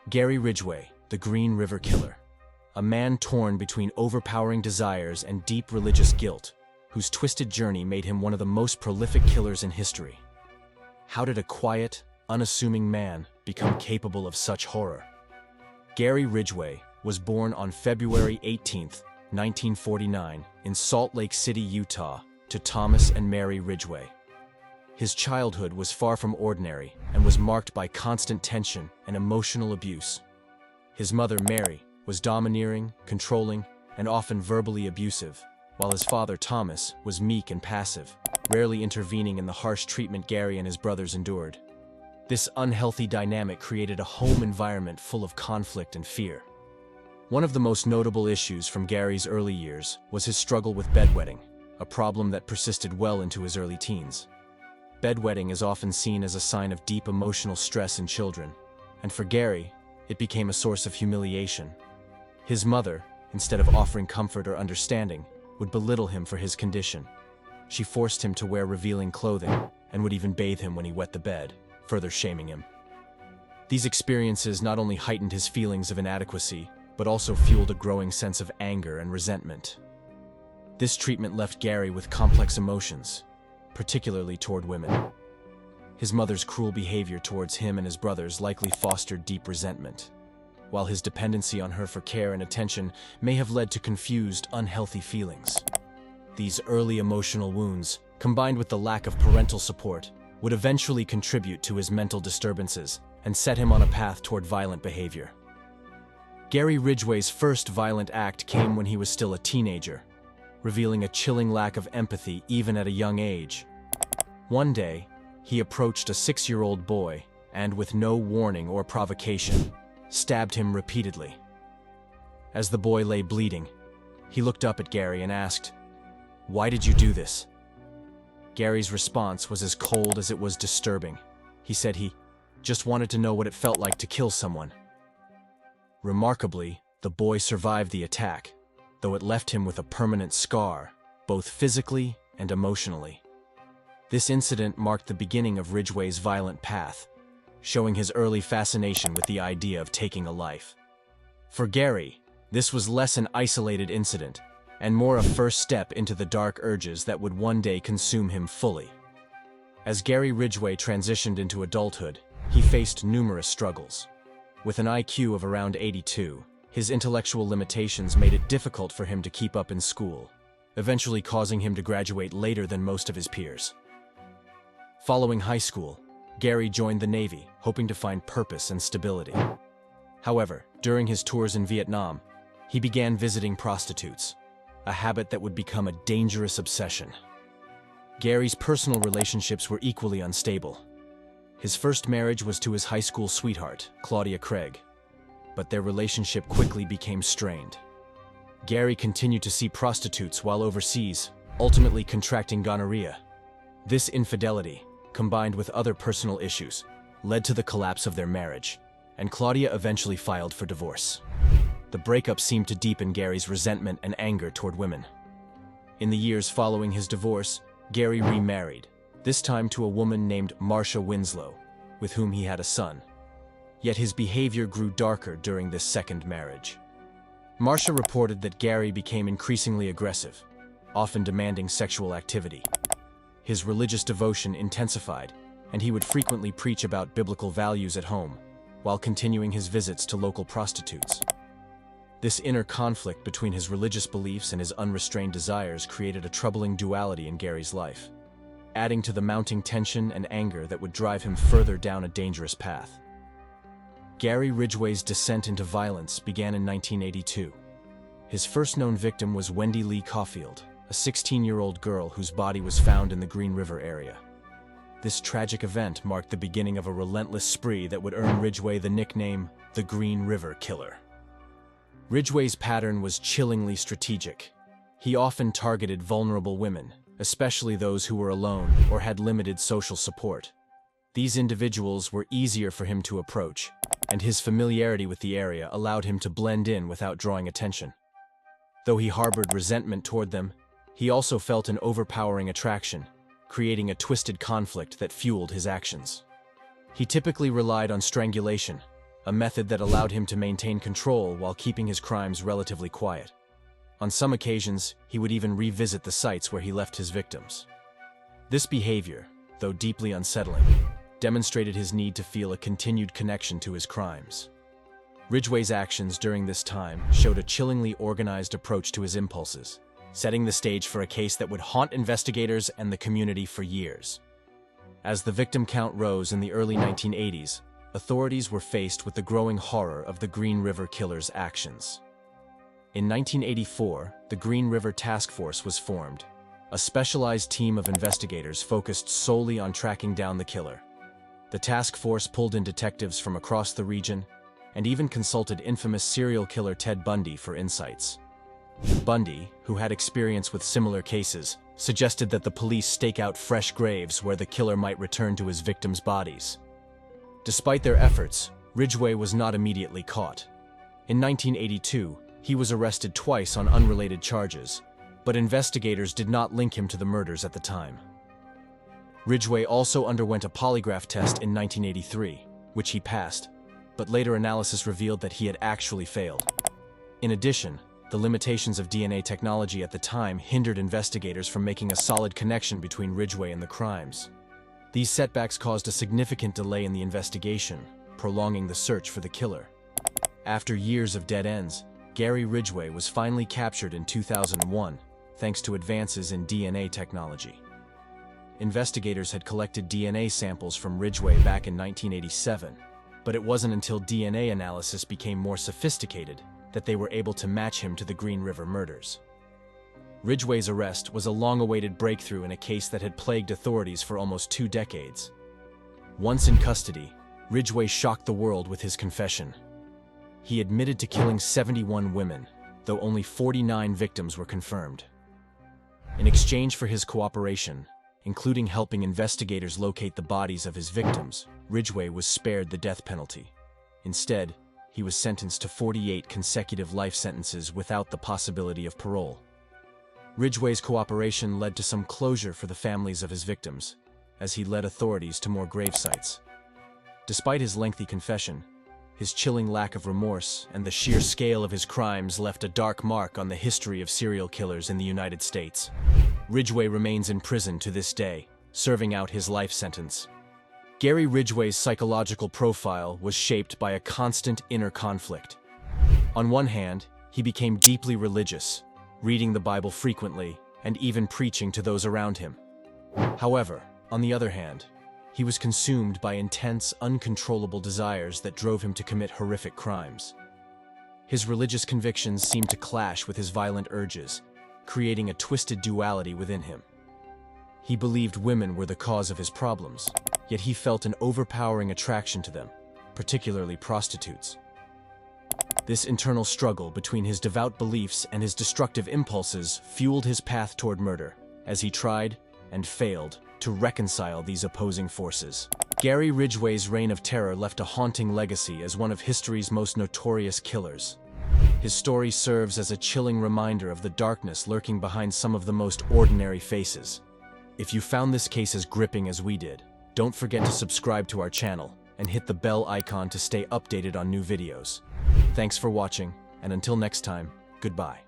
Gary Ridgway, the Green River Killer. A man torn between overpowering desires and deep religious guilt, whose twisted journey made him one of the most prolific killers in history. How did a quiet, unassuming man become capable of such horror? Gary Ridgway was born on February 18, 1949, in Salt Lake City, Utah, to Thomas and Mary Ridgway. His childhood was far from ordinary and was marked by constant tension and emotional abuse. His mother, Mary, was domineering, controlling, and often verbally abusive, while his father, Thomas, was meek and passive, rarely intervening in the harsh treatment Gary and his brothers endured. This unhealthy dynamic created a home environment full of conflict and fear. One of the most notable issues from Gary's early years was his struggle with bedwetting, a problem that persisted well into his early teens. Bedwetting is often seen as a sign of deep emotional stress in children, and for Gary, it became a source of humiliation. His mother, instead of offering comfort or understanding, would belittle him for his condition. She forced him to wear revealing clothing and would even bathe him when he wet the bed, further shaming him. These experiences not only heightened his feelings of inadequacy, but also fueled a growing sense of anger and resentment. This treatment left Gary with complex emotions, particularly toward women. His mother's cruel behavior towards him and his brothers likely fostered deep resentment, while his dependency on her for care and attention may have led to confused, unhealthy feelings. These early emotional wounds, combined with the lack of parental support, would eventually contribute to his mental disturbances and set him on a path toward violent behavior. Gary Ridgway's first violent act came when he was still a teenager, revealing a chilling lack of empathy even at a young age. One day, he approached a 6-year-old boy and, with no warning or provocation, stabbed him repeatedly. As the boy lay bleeding, he looked up at Gary and asked, "Why did you do this?" Gary's response was as cold as it was disturbing. He said he just wanted to know what it felt like to kill someone. Remarkably, the boy survived the attack, though it left him with a permanent scar, both physically and emotionally. This incident marked the beginning of Ridgway's violent path, showing his early fascination with the idea of taking a life. For Gary, this was less an isolated incident, and more a first step into the dark urges that would one day consume him fully. As Gary Ridgway transitioned into adulthood, he faced numerous struggles. With an IQ of around 82, his intellectual limitations made it difficult for him to keep up in school, eventually causing him to graduate later than most of his peers. Following high school, Gary joined the Navy, hoping to find purpose and stability. However, during his tours in Vietnam, he began visiting prostitutes, a habit that would become a dangerous obsession. Gary's personal relationships were equally unstable. His first marriage was to his high school sweetheart, Claudia Craig, but their relationship quickly became strained. Gary continued to see prostitutes while overseas, ultimately contracting gonorrhea. This infidelity, combined with other personal issues, led to the collapse of their marriage, and Claudia eventually filed for divorce. The breakup seemed to deepen Gary's resentment and anger toward women. In the years following his divorce, Gary remarried, this time to a woman named Marcia Winslow, with whom he had a son. Yet his behavior grew darker during this second marriage. Marcia reported that Gary became increasingly aggressive, often demanding sexual activity. His religious devotion intensified, and he would frequently preach about biblical values at home, while continuing his visits to local prostitutes. This inner conflict between his religious beliefs and his unrestrained desires created a troubling duality in Gary's life, adding to the mounting tension and anger that would drive him further down a dangerous path. Gary Ridgway's descent into violence began in 1982. His first known victim was Wendy Lee Caulfield, a 16-year-old girl whose body was found in the Green River area. This tragic event marked the beginning of a relentless spree that would earn Ridgway the nickname, the Green River Killer. Ridgway's pattern was chillingly strategic. He often targeted vulnerable women, especially those who were alone or had limited social support. These individuals were easier for him to approach, and his familiarity with the area allowed him to blend in without drawing attention. Though he harbored resentment toward them, he also felt an overpowering attraction, creating a twisted conflict that fueled his actions. He typically relied on strangulation, a method that allowed him to maintain control while keeping his crimes relatively quiet. On some occasions, he would even revisit the sites where he left his victims. This behavior, though deeply unsettling, demonstrated his need to feel a continued connection to his crimes. Ridgway's actions during this time showed a chillingly organized approach to his impulses, setting the stage for a case that would haunt investigators and the community for years. As the victim count rose in the early 1980s, authorities were faced with the growing horror of the Green River Killer's actions. In 1984, the Green River Task Force was formed, a specialized team of investigators focused solely on tracking down the killer. The task force pulled in detectives from across the region and even consulted infamous serial killer Ted Bundy for insights. Bundy, who had experience with similar cases, suggested that the police stake out fresh graves where the killer might return to his victims' bodies. Despite their efforts, Ridgway was not immediately caught. In 1982, he was arrested twice on unrelated charges, but investigators did not link him to the murders at the time. Ridgway also underwent a polygraph test in 1983, which he passed, but later analysis revealed that he had actually failed. In addition, the limitations of DNA technology at the time hindered investigators from making a solid connection between Ridgway and the crimes. These setbacks caused a significant delay in the investigation, prolonging the search for the killer. After years of dead ends, Gary Ridgway was finally captured in 2001, thanks to advances in DNA technology. Investigators had collected DNA samples from Ridgway back in 1987, but it wasn't until DNA analysis became more sophisticated that they were able to match him to the Green River murders. Ridgway's arrest was a long-awaited breakthrough in a case that had plagued authorities for almost 2 decades. Once in custody, Ridgway shocked the world with his confession. He admitted to killing 71 women, though only 49 victims were confirmed. In exchange for his cooperation, including helping investigators locate the bodies of his victims, Ridgway was spared the death penalty. Instead, he was sentenced to 48 consecutive life sentences without the possibility of parole. Ridgway's cooperation led to some closure for the families of his victims, as he led authorities to more grave sites. Despite his lengthy confession, his chilling lack of remorse and the sheer scale of his crimes left a dark mark on the history of serial killers in the United States. Ridgway remains in prison to this day, serving out his life sentence. Gary Ridgway's psychological profile was shaped by a constant inner conflict. On one hand, he became deeply religious, reading the Bible frequently and even preaching to those around him. However, on the other hand, he was consumed by intense, uncontrollable desires that drove him to commit horrific crimes. His religious convictions seemed to clash with his violent urges, creating a twisted duality within him. He believed women were the cause of his problems, yet he felt an overpowering attraction to them, particularly prostitutes. This internal struggle between his devout beliefs and his destructive impulses fueled his path toward murder, as he tried, and failed, to reconcile these opposing forces. Gary Ridgway's reign of terror left a haunting legacy as one of history's most notorious killers. His story serves as a chilling reminder of the darkness lurking behind some of the most ordinary faces. If you found this case as gripping as we did, don't forget to subscribe to our channel and hit the bell icon to stay updated on new videos. Thanks for watching, and until next time, goodbye.